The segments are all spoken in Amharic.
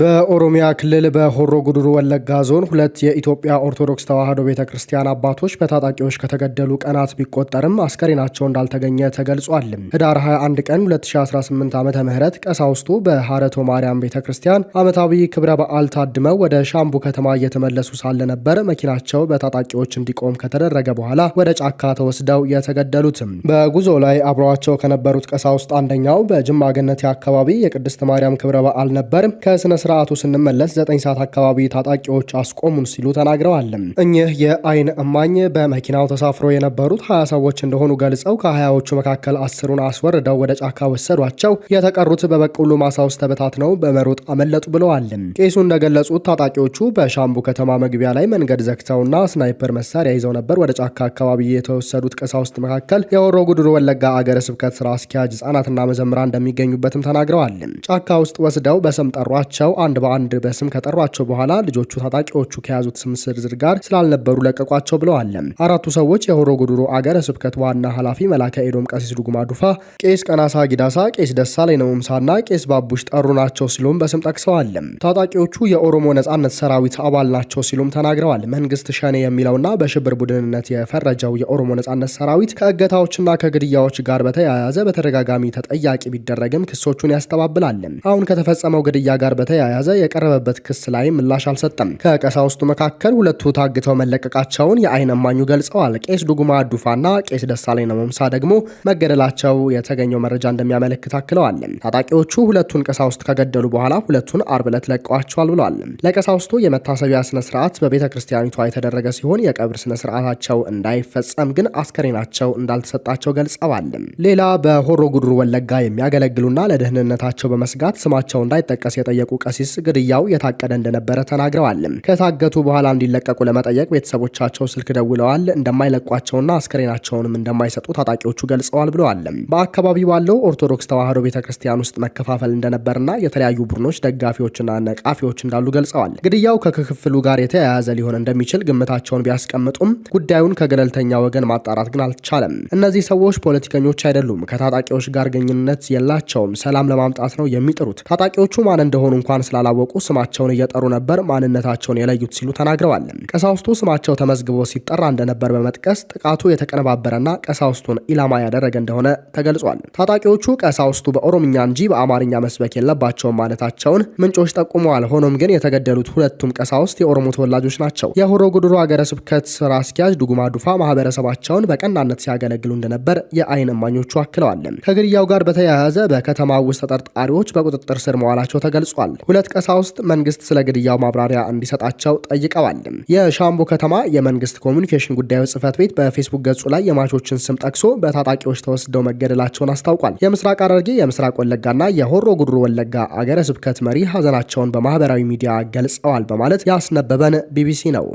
በኦሮሚያ ክልል በሆሮ ጉዱሩ ወለጋ ዞን ሁለት የኢትዮጵያ ኦርቶዶክስ ተዋሕዶ ቤተክርስቲያን አባቶች በታጣቂዎች ከተገደሉ ቀናት ቢቆጠርም አስከሬናቸው እንዳልተገኘ ተገልጿል። ህዳር 21 ቀን 2018 ዓመተ ምህረት ቀሳውስቱ በሐረቶ ማርያም ቤተክርስቲያን ዓመታዊ ክብረ በዓል ታድመው ወደ ሻምቡ ከተማ እየተመለሱ ሳለ ነበር መኪናቸው በታጣቂዎች እንዲቆም ከተደረገ በኋላ ወደ ጫካ ተወስደው የተገደሉት። በጉዞ ላይ አብረዋቸው ከነበሩት ቀሳውስት አንደኛው በጅማ ገነቴ አካባቢ የቅድስት ማርያም ክብረ በዓል ነበር። ከስነ ስርዓቱ ስንመለስ 9 ሰዓት አካባቢ ታጣቂዎች አስቆሙን ሲሉ ተናግረዋል። እኚህ የአይን እማኝ በመኪናው ተሳፍሮ የነበሩት 20 ሰዎች እንደሆኑ ገልጸው ከ20ዎቹ መካከል 10ሩን አስወርደው ወደ ጫካ ወሰዷቸው። የተቀሩት በበቆሎ ማሳ ውስጥ ተበታትነው በመሮጥ አመለጡ ብለዋል። ቄሱ እንደገለጹት ታጣቂዎቹ በሻምቡ ከተማ መግቢያ ላይ መንገድ ዘግተውና ስናይፐር መሳሪያ ይዘው ነበር ወደ ጫካ አካባቢ የተወሰዱት። ቀሳውስት መካከል የሆሮ ጉዱሩ ወለጋ አገረ ስብከት ስራ አስኪያጅ ህጻናትና መዘምራን እንደሚገኙበትም ተናግረዋል። ጫካ ውስጥ ወስደው በስም ጠሯቸው። አንድ በአንድ በስም ከጠሯቸው በኋላ ልጆቹ ታጣቂዎቹ ከያዙት ስም ዝርዝር ጋር ስላልነበሩ ለቀቋቸው ብለዋል። አራቱ ሰዎች የሆሮ ጉዱሩ አገረ ስብከት ዋና ኃላፊ መላከ ኤዶም ቀሲስ ዱጉማ ዱፋ፣ ቄስ ቀናሳ ጊዳሳ፣ ቄስ ደሳለኝ ነሙምሳና ቄስ ባቡሽ ጠሩ ናቸው ሲሉም በስም ጠቅሰዋል። ታጣቂዎቹ የኦሮሞ ነጻነት ሰራዊት አባል ናቸው ሲሉም ተናግረዋል። መንግስት ሸኔ የሚለውና በሽብር ቡድንነት የፈረጀው የኦሮሞ ነጻነት ሰራዊት ከእገታዎችና ከግድያዎች ጋር በተያያዘ በተደጋጋሚ ተጠያቂ ቢደረግም ክሶቹን ያስተባብላል። አሁን ከተፈጸመው ግድያ ጋር በተያያዘ የቀረበበት ክስ ላይ ምላሽ አልሰጠም። ከቀሳውስቱ መካከል ሁለቱ ታግተው መለቀቃቸውን የአይን እማኙ ገልጸዋል። ቄስ ዱጉማ ዱፋና ቄስ ደሳለኝ ነሙምሳ ደግሞ መገደላቸው የተገኘው መረጃ እንደሚያመለክት አክለዋል። ታጣቂዎቹ ሁለቱን ቀሳውስት ከገደሉ በኋላ ሁለቱን አርብ ዕለት ለቀዋቸዋል ብለዋል። ለቀሳውስቱ የመታሰቢያ ስነ ስርዓት በቤተ ክርስቲያኒቷ የተደረገ ሲሆን የቀብር ስነ ስርዓታቸው እንዳይፈጸም ግን አስከሬናቸው እንዳልተሰጣቸው ገልጸዋል። ሌላ በሆሮ ጉዱሩ ወለጋ የሚያገለግሉና ለደህንነታቸው በመስጋት ስማቸው እንዳይጠቀስ የጠየቁ ቀሲስ ግድያው የታቀደ እንደነበረ ተናግረዋል። ከታገቱ በኋላ እንዲለቀቁ ለመጠየቅ ቤተሰቦቻቸው ስልክ ደውለዋል። እንደማይለቋቸውና አስከሬናቸውንም እንደማይሰጡ ታጣቂዎቹ ገልጸዋል ብለዋል። በአካባቢው ባለው ኦርቶዶክስ ተዋሕዶ ቤተክርስቲያን ውስጥ መከፋፈል እንደነበርና የተለያዩ ቡድኖች ደጋፊዎችና ነቃፊዎች እንዳሉ ገልጸዋል። ግድያው ከክፍፍሉ ጋር የተያያዘ ሊሆን እንደሚችል ግምታቸውን ቢያስቀምጡም ጉዳዩን ከገለልተኛ ወገን ማጣራት ግን አልቻለም። እነዚህ ሰዎች ፖለቲከኞች አይደሉም፣ ከታጣቂዎች ጋር ግንኙነት የላቸውም፣ ሰላም ለማምጣት ነው የሚጥሩት። ታጣቂዎቹ ማን እንደሆኑ እንኳን ስላላወቁ ስማቸውን እየጠሩ ነበር ማንነታቸውን የለዩት ሲሉ ተናግረዋል። ቀሳውስቱ ስማቸው ተመዝግቦ ሲጠራ እንደነበር በመጥቀስ ጥቃቱ የተቀነባበረና ቀሳውስቱን ኢላማ ያደረገ እንደሆነ ተገልጿል። ታጣቂዎቹ ቀሳውስቱ በኦሮምኛ እንጂ በአማርኛ መስበክ የለባቸውም ማለታቸውን ምንጮች ጠቁመዋል። ሆኖም ግን የተገደሉት ሁለቱም ቀሳውስት የኦሮሞ ተወላጆች ናቸው። የሆሮ ጉዱሩ ሀገረ ስብከት ስራ አስኪያጅ ዱጉማ ዱፋ ማህበረሰባቸውን በቀናነት ሲያገለግሉ እንደነበር የአይን እማኞቹ አክለዋል። ከግድያው ጋር በተያያዘ በከተማው ውስጥ ተጠርጣሪዎች በቁጥጥር ስር መዋላቸው ተገልጿል። ሁለት ቀሳውስት መንግስት ስለ ግድያው ማብራሪያ እንዲሰጣቸው ጠይቀዋል። የሻምቡ ከተማ የመንግስት ኮሚኒኬሽን ጉዳዮች ጽህፈት ቤት በፌስቡክ ገጹ ላይ የሟቾችን ስም ጠቅሶ በታጣቂዎች ተወስደው መገደላቸውን አስታውቋል። የምስራቅ ሐረርጌ፣ የምስራቅ ወለጋና የሆሮ ጉዱሩ ወለጋ አገረ ስብከት መሪ ሀዘናቸውን በማህበራዊ ሚዲያ ገልጸዋል በማለት ያስነበበን ቢቢሲ ነው።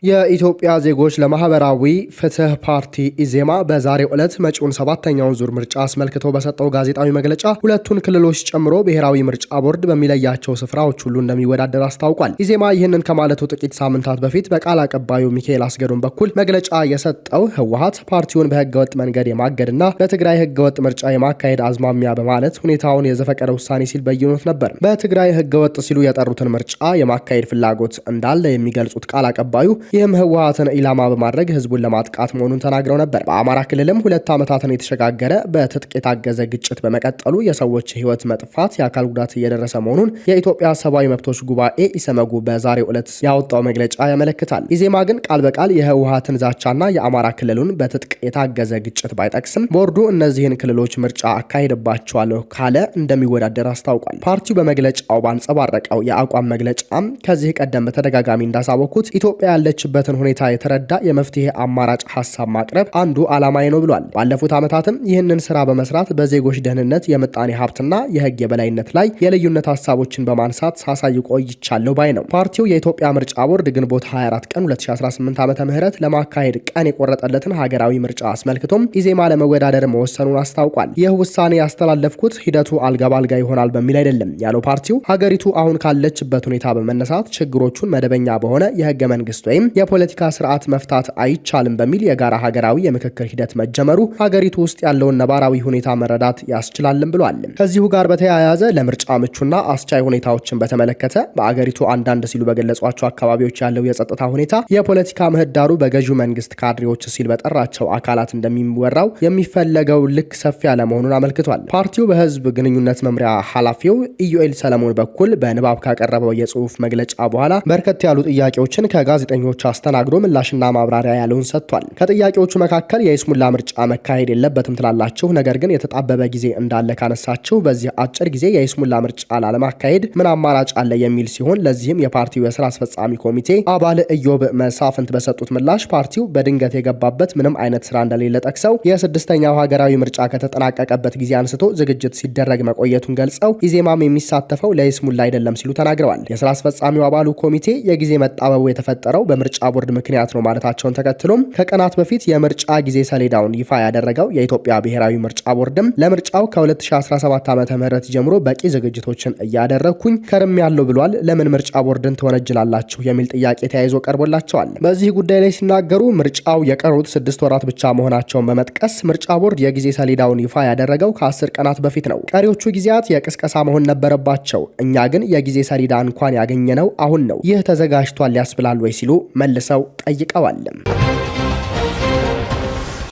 የኢትዮጵያ ዜጎች ለማህበራዊ ፍትህ ፓርቲ ኢዜማ በዛሬው ዕለት መጪውን 7ኛውን ዙር ምርጫ አስመልክቶ በሰጠው ጋዜጣዊ መግለጫ ሁለቱን ክልሎች ጨምሮ ብሔራዊ ምርጫ ቦርድ በሚለያቸው ስፍራዎች ሁሉ እንደሚወዳደር አስታውቋል። ኢዜማ ይህንን ከማለቱ ጥቂት ሳምንታት በፊት በቃል አቀባዩ ሚካኤል አስገዶም በኩል መግለጫ የሰጠው ህወሓት ፓርቲውን በህገወጥ መንገድ የማገድና በትግራይ ህገወጥ ምርጫ የማካሄድ አዝማሚያ በማለት ሁኔታውን የዘፈቀደ ውሳኔ ሲል በይኖት ነበር። በትግራይ ህገወጥ ሲሉ የጠሩትን ምርጫ የማካሄድ ፍላጎት እንዳለ የሚገልጹት ቃል አቀባዩ ይህም ህወሓትን ኢላማ በማድረግ ህዝቡን ለማጥቃት መሆኑን ተናግረው ነበር። በአማራ ክልልም 2 ዓመታትን የተሸጋገረ በትጥቅ የታገዘ ግጭት በመቀጠሉ የሰዎች ህይወት መጥፋት፣ የአካል ጉዳት እየደረሰ መሆኑን የኢትዮጵያ ሰብአዊ መብቶች ጉባኤ ኢሰመጉ በዛሬው ዕለት ያወጣው መግለጫ ያመለክታል። ኢዜማ ግን ቃል በቃል የህወሓትን ዛቻና የአማራ ክልሉን በትጥቅ የታገዘ ግጭት ባይጠቅስም ቦርዱ እነዚህን ክልሎች ምርጫ አካሄድባቸዋለሁ ካለ እንደሚወዳደር አስታውቋል። ፓርቲው በመግለጫው ባንጸባረቀው የአቋም መግለጫም ከዚህ ቀደም በተደጋጋሚ እንዳሳወቁት ኢትዮጵያ ያለች በትን ሁኔታ የተረዳ የመፍትሄ አማራጭ ሀሳብ ማቅረብ አንዱ ዓላማዬ ነው ብሏል። ባለፉት ዓመታትም ይህንን ስራ በመስራት በዜጎች ደህንነት፣ የምጣኔ ሀብትና የህግ የበላይነት ላይ የልዩነት ሀሳቦችን በማንሳት ሳሳይ ቆይቻለሁ ባይ ነው። ፓርቲው የኢትዮጵያ ምርጫ ቦርድ ግንቦት 24 ቀን 2018 ዓመተ ምህረት ለማካሄድ ቀን የቆረጠለትን ሀገራዊ ምርጫ አስመልክቶም ኢዜማ ለመወዳደር መወሰኑን አስታውቋል። ይህ ውሳኔ ያስተላለፍኩት ሂደቱ አልጋ ባልጋ ይሆናል በሚል አይደለም ያለው ፓርቲው ሀገሪቱ አሁን ካለችበት ሁኔታ በመነሳት ችግሮቹን መደበኛ በሆነ የህገ መንግስት ወይም የፖለቲካ ስርዓት መፍታት አይቻልም በሚል የጋራ ሀገራዊ የምክክር ሂደት መጀመሩ ሀገሪቱ ውስጥ ያለውን ነባራዊ ሁኔታ መረዳት ያስችላልም ብሏል። ከዚሁ ጋር በተያያዘ ለምርጫ ምቹና አስቻይ ሁኔታዎችን በተመለከተ በአገሪቱ አንዳንድ ሲሉ በገለጿቸው አካባቢዎች ያለው የጸጥታ ሁኔታ የፖለቲካ ምህዳሩ በገዢው መንግስት ካድሬዎች ሲል በጠራቸው አካላት እንደሚወራው የሚፈለገው ልክ ሰፊ ያለ መሆኑን አመልክቷል። ፓርቲው በህዝብ ግንኙነት መምሪያ ኃላፊው ኢዩኤል ሰለሞን በኩል በንባብ ካቀረበው የጽሁፍ መግለጫ በኋላ በርከት ያሉ ጥያቄዎችን ከጋዜጠኞች አስተናግዶ ምላሽና ማብራሪያ ያለውን ሰጥቷል። ከጥያቄዎቹ መካከል የይስሙላ ምርጫ መካሄድ የለበትም ትላላችሁ፣ ነገር ግን የተጣበበ ጊዜ እንዳለ ካነሳችሁ በዚህ አጭር ጊዜ የይስሙላ ምርጫ ላለማካሄድ ምን አማራጭ አለ የሚል ሲሆን ለዚህም የፓርቲው የስራ አስፈጻሚ ኮሚቴ አባል ኢዮብ መሳፍንት በሰጡት ምላሽ ፓርቲው በድንገት የገባበት ምንም አይነት ስራ እንደሌለ ጠቅሰው የስድስተኛው ሀገራዊ ምርጫ ከተጠናቀቀበት ጊዜ አንስቶ ዝግጅት ሲደረግ መቆየቱን ገልጸው ኢዜማም የሚሳተፈው ለይስሙላ አይደለም ሲሉ ተናግረዋል። የስራ አስፈጻሚው አባሉ ኮሚቴ የጊዜ መጣበቡ የተፈጠረው በምርጫ ቦርድ ምክንያት ነው ማለታቸውን ተከትሎም ከቀናት በፊት የምርጫ ጊዜ ሰሌዳውን ይፋ ያደረገው የኢትዮጵያ ብሔራዊ ምርጫ ቦርድም ለምርጫው ከ2017 ዓ.ም ጀምሮ በቂ ዝግጅቶችን እያደረግኩኝ ከርም ያለው ብሏል። ለምን ምርጫ ቦርድን ትወነጅላላችሁ የሚል ጥያቄ ተያይዞ ቀርቦላቸዋል። በዚህ ጉዳይ ላይ ሲናገሩ ምርጫው የቀሩት 6 ወራት ብቻ መሆናቸውን በመጥቀስ ምርጫ ቦርድ የጊዜ ሰሌዳውን ይፋ ያደረገው ከ10 ቀናት በፊት ነው። ቀሪዎቹ ጊዜያት የቅስቀሳ መሆን ነበረባቸው። እኛ ግን የጊዜ ሰሌዳ እንኳን ያገኘነው አሁን ነው። ይህ ተዘጋጅቷል ያስብላል ወይ ሲሉ መልሰው ጠይቀዋል።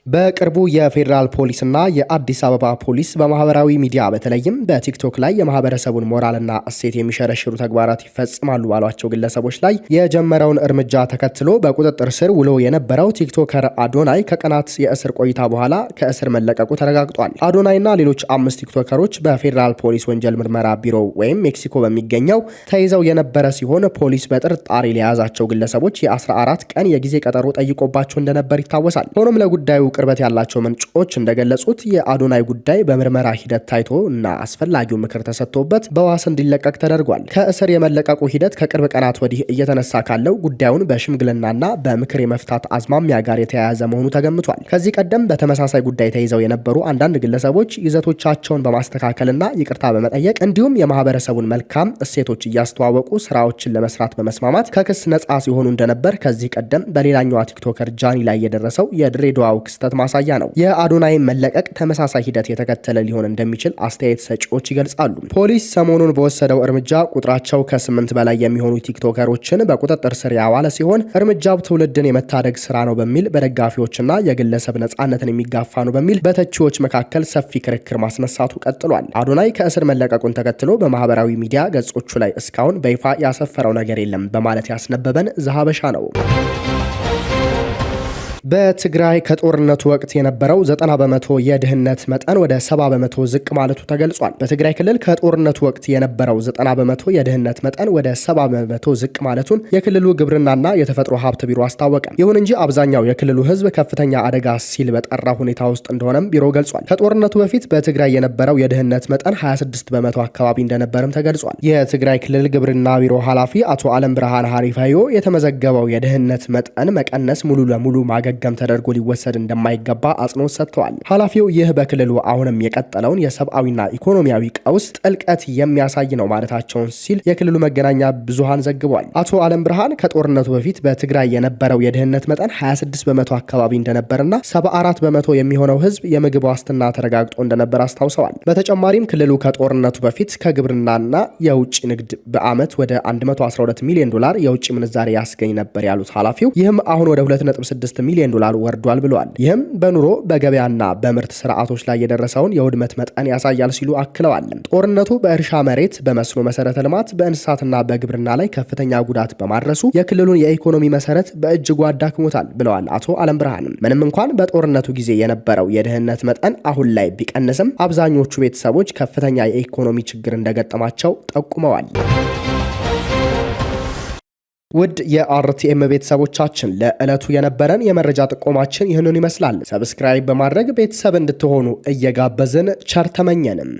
በቅርቡ የፌዴራል ፖሊስና የአዲስ አበባ ፖሊስ በማህበራዊ ሚዲያ በተለይም በቲክቶክ ላይ የማህበረሰቡን ሞራልና እሴት የሚሸረሽሩ ተግባራት ይፈጽማሉ ባሏቸው ግለሰቦች ላይ የጀመረውን እርምጃ ተከትሎ በቁጥጥር ስር ውሎ የነበረው ቲክቶከር አዶናይ ከቀናት የእስር ቆይታ በኋላ ከእስር መለቀቁ ተረጋግጧል። አዶናይና ሌሎች 5 ቲክቶከሮች በፌዴራል ፖሊስ ወንጀል ምርመራ ቢሮ ወይም ሜክሲኮ በሚገኘው ተይዘው የነበረ ሲሆን ፖሊስ በጥርጣሬ ለያዛቸው ግለሰቦች የ14 ቀን የጊዜ ቀጠሮ ጠይቆባቸው እንደነበር ይታወሳል። ሆኖም ለጉዳዩ ቅርበት ያላቸው ምንጮች እንደገለጹት የአዶናይ ጉዳይ በምርመራ ሂደት ታይቶ እና አስፈላጊው ምክር ተሰጥቶበት በዋስ እንዲለቀቅ ተደርጓል። ከእስር የመለቀቁ ሂደት ከቅርብ ቀናት ወዲህ እየተነሳ ካለው ጉዳዩን በሽምግልናና በምክር የመፍታት አዝማሚያ ጋር የተያያዘ መሆኑ ተገምቷል። ከዚህ ቀደም በተመሳሳይ ጉዳይ ተይዘው የነበሩ አንዳንድ ግለሰቦች ይዘቶቻቸውን በማስተካከልና ይቅርታ በመጠየቅ እንዲሁም የማህበረሰቡን መልካም እሴቶች እያስተዋወቁ ስራዎችን ለመስራት በመስማማት ከክስ ነጻ ሲሆኑ እንደነበር ከዚህ ቀደም በሌላኛዋ ቲክቶከር ጃኒ ላይ የደረሰው የድሬዳዋው ክስተት ማሳያ ነው። የአዶናይ መለቀቅ ተመሳሳይ ሂደት የተከተለ ሊሆን እንደሚችል አስተያየት ሰጪዎች ይገልጻሉ። ፖሊስ ሰሞኑን በወሰደው እርምጃ ቁጥራቸው ከ8 በላይ የሚሆኑ ቲክቶከሮችን በቁጥጥር ስር ያዋለ ሲሆን እርምጃው ትውልድን የመታደግ ስራ ነው በሚል በደጋፊዎችና የግለሰብ ነጻነትን የሚጋፋ ነው በሚል በተቺዎች መካከል ሰፊ ክርክር ማስነሳቱ ቀጥሏል። አዶናይ ከእስር መለቀቁን ተከትሎ በማህበራዊ ሚዲያ ገጾቹ ላይ እስካሁን በይፋ ያሰፈረው ነገር የለም በማለት ያስነበበን ዘሀበሻ ነው። በትግራይ ከጦርነቱ ወቅት የነበረው 90 በመቶ የድህነት መጠን ወደ 70 በመቶ ዝቅ ማለቱ ተገልጿል። በትግራይ ክልል ከጦርነቱ ወቅት የነበረው 90 በመቶ የድህነት መጠን ወደ 70 በመቶ ዝቅ ማለቱን የክልሉ ግብርናና የተፈጥሮ ሀብት ቢሮ አስታወቀ። ይሁን እንጂ አብዛኛው የክልሉ ሕዝብ ከፍተኛ አደጋ ሲል በጠራ ሁኔታ ውስጥ እንደሆነም ቢሮ ገልጿል። ከጦርነቱ በፊት በትግራይ የነበረው የድህነት መጠን 26 በመቶ አካባቢ እንደነበርም ተገልጿል። የትግራይ ክልል ግብርና ቢሮ ኃላፊ አቶ አለም ብርሃን ሀሪፋዮ የተመዘገበው የድህነት መጠን መቀነስ ሙሉ ለሙሉ ገም ተደርጎ ሊወሰድ እንደማይገባ አጽንኦት ሰጥተዋል። ኃላፊው ይህ በክልሉ አሁንም የቀጠለውን የሰብአዊና ኢኮኖሚያዊ ቀውስ ጥልቀት የሚያሳይ ነው ማለታቸውን ሲል የክልሉ መገናኛ ብዙሃን ዘግቧል። አቶ አለም ብርሃን ከጦርነቱ በፊት በትግራይ የነበረው የድህነት መጠን 26 በመቶ አካባቢ እንደነበርና 74 በመቶ የሚሆነው ህዝብ የምግብ ዋስትና ተረጋግጦ እንደነበር አስታውሰዋል። በተጨማሪም ክልሉ ከጦርነቱ በፊት ከግብርናና የውጭ ንግድ በዓመት ወደ 112 ሚሊዮን ዶላር የውጭ ምንዛሬ ያስገኝ ነበር ያሉት ኃላፊው ይህም አሁን ወደ 2.6 ሚሊዮን ዶላር ወርዷል ብለዋል። ይህም በኑሮ በገበያና በምርት ስርዓቶች ላይ የደረሰውን የውድመት መጠን ያሳያል ሲሉ አክለዋል። ጦርነቱ በእርሻ መሬት፣ በመስኖ መሰረተ ልማት፣ በእንስሳትና በግብርና ላይ ከፍተኛ ጉዳት በማድረሱ የክልሉን የኢኮኖሚ መሰረት በእጅጉ አዳክሞታል ብለዋል አቶ አለም ብርሃን። ምንም እንኳን በጦርነቱ ጊዜ የነበረው የድህነት መጠን አሁን ላይ ቢቀንስም አብዛኞቹ ቤተሰቦች ከፍተኛ የኢኮኖሚ ችግር እንደገጠማቸው ጠቁመዋል። ውድ የአርቲኤም ቤተሰቦቻችን ለዕለቱ የነበረን የመረጃ ጥቆማችን ይህንን ይመስላል። ሰብስክራይብ በማድረግ ቤተሰብ እንድትሆኑ እየጋበዝን ቸር ተመኘንም።